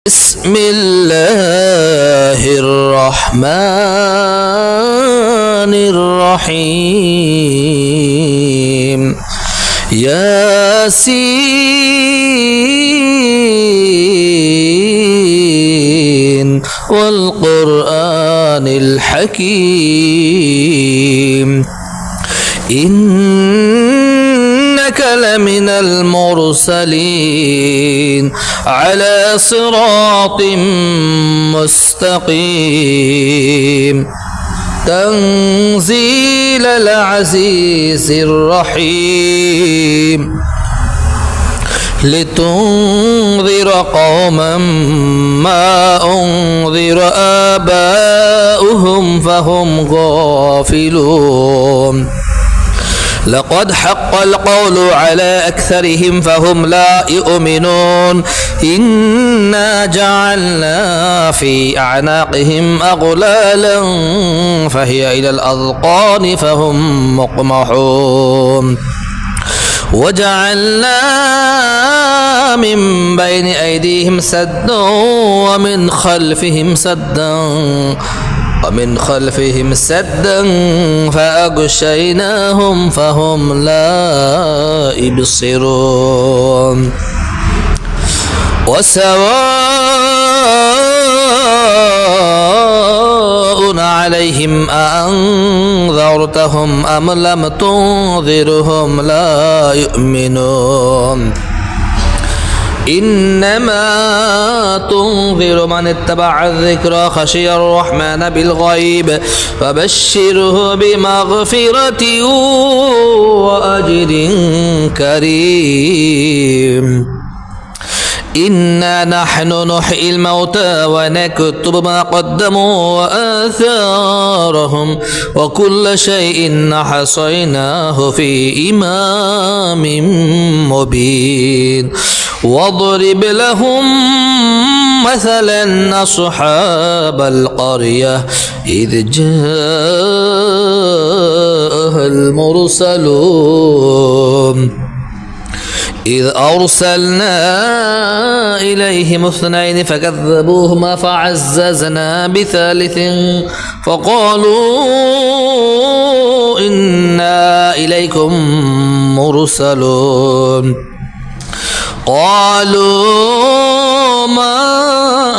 بسم الله الرحمن الرحيم ياسين والقرآن الحكيم إنك لمن المرسلين على صراط مستقيم تنزيل العزيز الرحيم لتنذر قوما ما أنذر آباؤهم فهم غافلون لقد حق القول على أكثرهم فهم لا يؤمنون إنا جعلنا في أعناقهم أغلالا فهي إلى الأذقان فهم مقمحون وجعلنا من بين أيديهم سدا ومن خلفهم سدا فأغشيناهم فهم لا يبصرون وسواء عليهم أأنذرتهم أم لم تنذرهم لا يؤمنون إنما تنذر من اتبع الذكر خشي الرحمن بالغيب فبشره بمغفرة وأجر كريم إنا نحن نحيي الموتى ونكتب ما قدموا وآثارهم وكل شيء حصيناه في إمام مبين واضرب لهم مثلا أصحاب القرية إذ جاءها المرسلون إذ أرسلنا إليهم اثنين فكذبوهما فعززنا بثالث فقالوا إنا إليكم مرسلون قالوا ما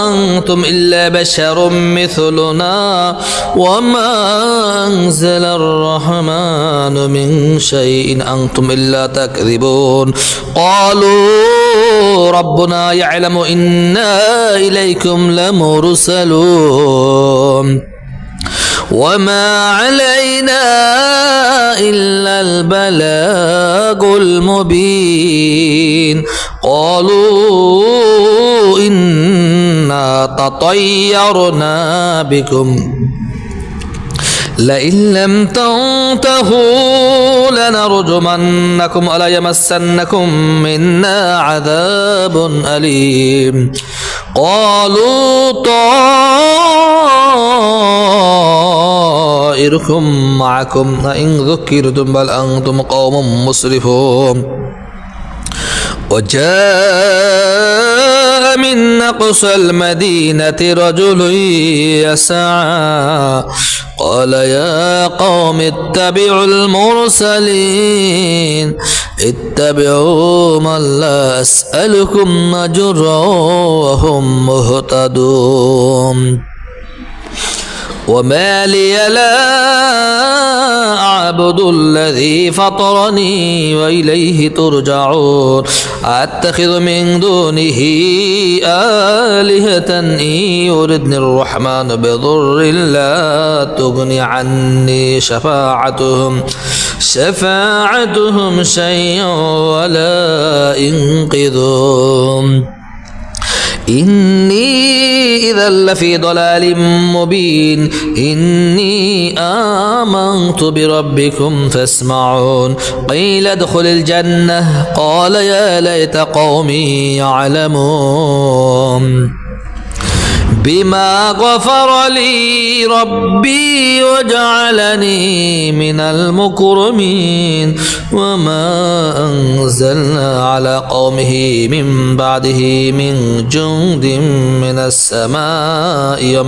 أنتم إلا بشر مثلنا وما أنزل الرحمن من شيء أنتم إلا تكذبون قالوا ربنا يعلم إنا إليكم لمرسلون وما علينا إلا البلاغ المبين قالوا إنا تطيرنا بكم لئن لم تنتهوا لنرجمنكم وليمسنكم منا عذاب أليم قالوا طائركم معكم وإن ذكرتم بل أنتم قوم مسرفون وجاء من أقصى المدينة رجل يسعى قال يا قوم اتبعوا المرسلين اتبعوا من لا أسألكم أجرا وهم مهتدون وما لي لا أعبد الذي فطرني وإليه ترجعون أتخذ من دونه آلهة إن يردني الرحمن بضر لا تغني عني شفاعتهم شيئا ولا ينقذون إني إذا لفي ضلال مبين إني آمنت بربكم فاسمعون قيل ادخل الجنة قال يا ليت قومي يعلمون بما غفر لي ربي وجعلني من المكرمين وما أنزلنا على قومه من بعده من جند من السماء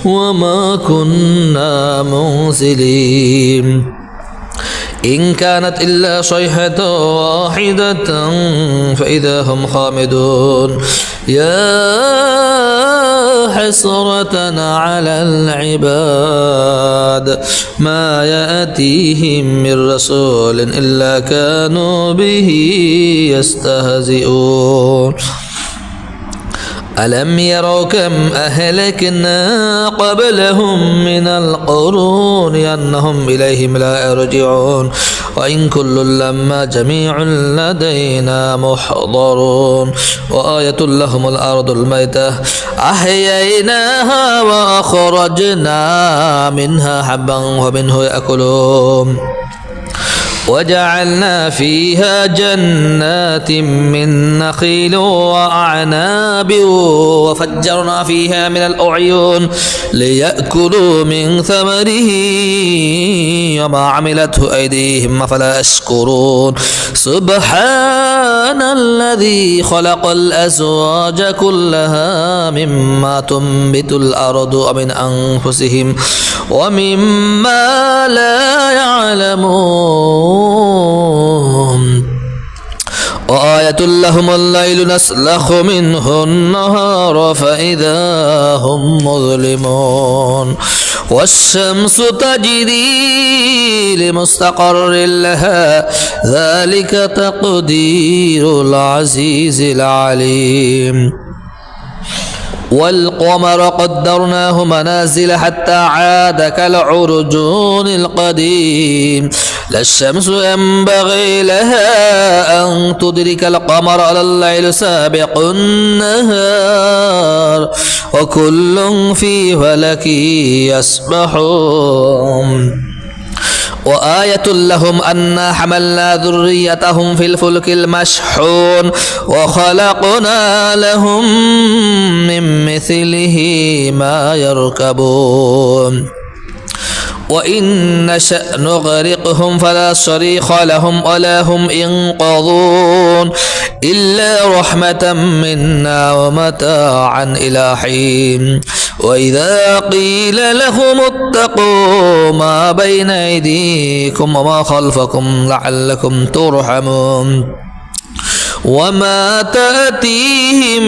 وما كنا منزلين إن كانت إلا صيحة واحدة فإذا هم خامدون يا حسرة على العباد ما يأتيهم من رسول إلا كانوا به يستهزئون ألم يروا كم أهلكنا قبلهم من القرون أنهم إليهم لا يرجعون وإن كل لما جميع لدينا محضرون وآية لهم الأرض الميتة أحييناها وأخرجنا منها حبا ومنه يأكلون وجعلنا فيها جنات من نخيل وأعناب وفجرنا فيها من الأعين ليأكلوا من ثمره وما عملته أيديهم فلا يشكرون سبحان الذي خلق الأزواج كلها مما تنبت الأرض ومن أنفسهم ومما لا يعلمون وآية لهم الليل نسلخ منه النهار فإذا هم مظلمون والشمس تجري لمستقر لها ذلك تقدير العزيز العليم والقمر قدرناه منازل حتى عاد كالعرجون القديم لا الشمس ينبغي لها أن تدرك القمر على الليل سابق النهار وكل في فلك يسبحون وآية لهم أنا حملنا ذريتهم في الفلك المشحون وخلقنا لهم من مثله ما يركبون وإن نشأ نغرقهم فلا صريخ لهم ولا هم ينقذون إلا رحمة منا ومتاعا إلى حين وإذا قيل لهم اتقوا ما بين أيديكم وما خلفكم لعلكم ترحمون وما تأتيهم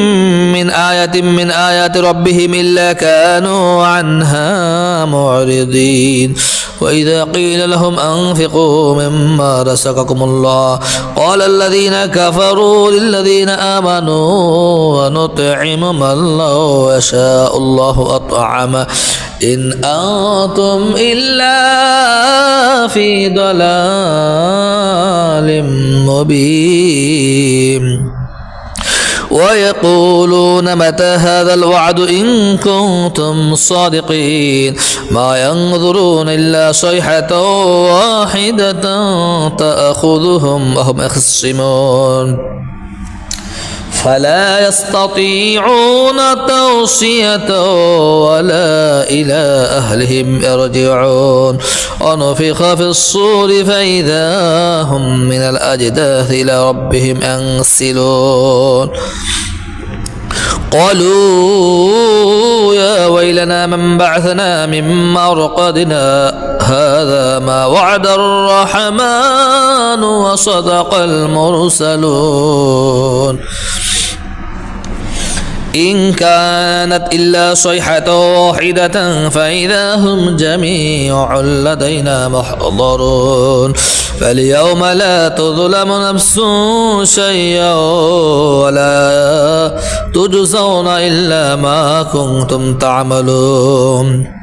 من آية من آيات ربهم إلا كانوا عنها معرضين وإذا قيل لهم أنفقوا مما رزقكم الله قال الذين كفروا للذين آمنوا ونطعم من لو يشاء الله أطعمه إن أنتم إلا في ضلال مبين ويقولون متى هذا الوعد إن كنتم صادقين ما ينظرون إلا صيحة واحدة تأخذهم وهم يخصمون فلا يستطيعون توصية ولا إلى أهلهم يرجعون ونفخ في الصور فإذا هم من الأجداث إلى ربهم ينسلون قالوا يا ويلنا من بعثنا من مرقدنا هذا ما وعد الرحمن وصدق المرسلون إن كانت إلا صيحة واحدة فإذا هم جميع لدينا محضرون فاليوم لا تظلم نفس شيئا ولا تجزون إلا ما كنتم تعملون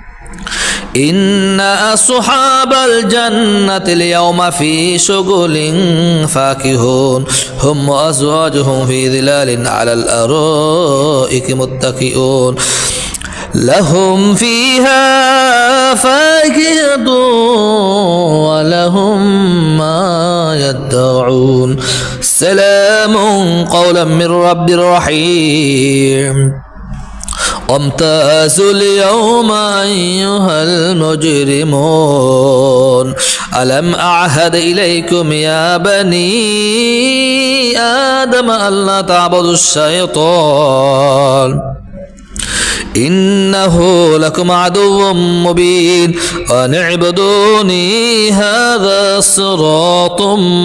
إن أصحاب الجنة اليوم في شغل فاكهون هم وأزواجهم في ظلال على الأرائك متكئون لهم فيها فاكهة ولهم ما يدعون سلام قولا من رب رحيم وامتازوا اليوم أيها المجرمون ألم أعهد إليكم يا بني آدم ألا تعبدوا الشيطان إنه لكم عدو مبين وأن اعبدوني هذا صراط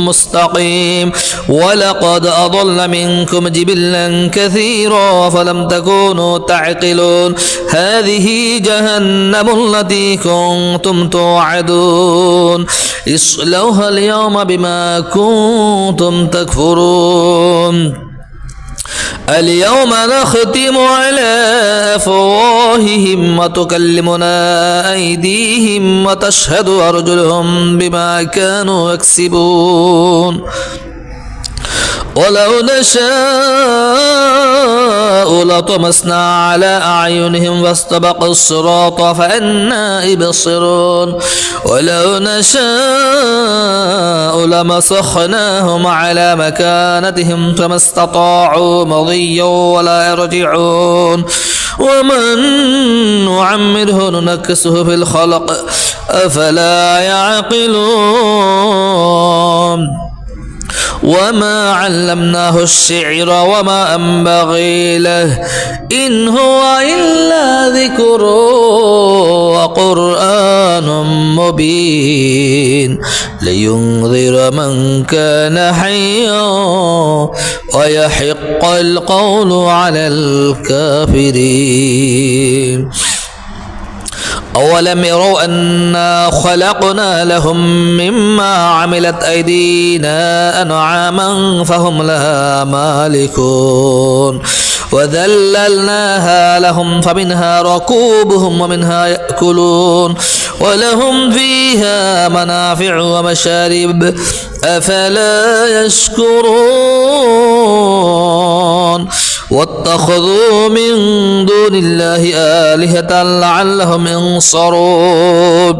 مستقيم ولقد أضل منكم جبلا كثيرا فلم تكونوا تعقلون هذه جهنم التي كنتم توعدون اصلوها اليوم بما كنتم تكفرون اليوم نختم على أفواههم وتكلمنا أيديهم وتشهد أرجلهم بما كانوا يكسبون ولو نشاء لطمسنا على أعينهم فاستبقوا الصراط فأنا يبصرون ولو نشاء لمسخناهم على مكانتهم فما استطاعوا مضيا ولا يرجعون ومن نعمره ننكسه في الخلق أفلا يعقلون وما علمناه الشعر وما أنبغي له إن هو إلا ذكر وقرآن مبين لينذر من كان حيا ويحق القول على الكافرين أولم يروا أنا خلقنا لهم مما عملت أيدينا أنعاما فهم لها مالكون وذللناها لهم فمنها ركوبهم ومنها يأكلون ولهم فيها منافع ومشارب أفلا يشكرون واتخذوا من دون الله آلهة لعلهم ينصرون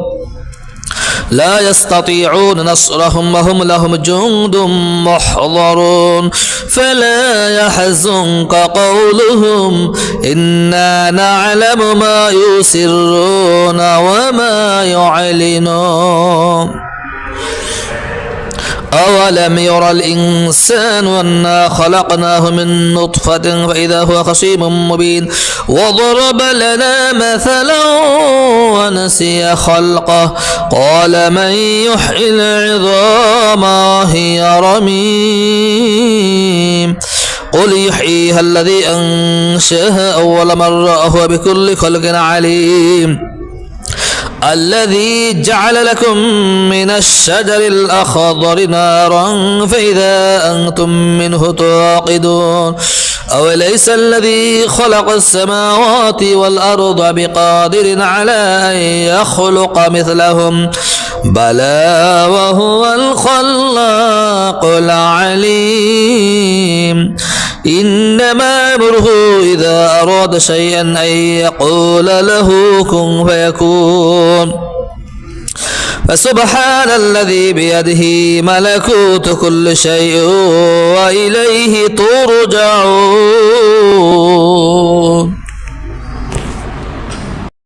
لا يستطيعون نصرهم وهم لهم جند محضرون فلا يحزنك قولهم إنا نعلم ما يسرون وما يعلنون أولم يرى الإنسان أنا خلقناه من نطفة فإذا هو خصيم مبين وضرب لنا مثلا ونسي خلقه قال من يحيي العظام وهي رميم قل يحييها الذي أنشأها أول مرة وهو بكل خلق عليم الذي جعل لكم من الشجر الأخضر نارا فإذا أنتم منه توقدون أوليس الذي خلق السماوات والأرض بقادر على أن يخلق مثلهم بلى وهو الخلاق العليم إنما أمره إذا أراد شيئا أن يقول له كن فيكون فسبحان الذي بيده ملكوت كل شيء وإليه ترجعون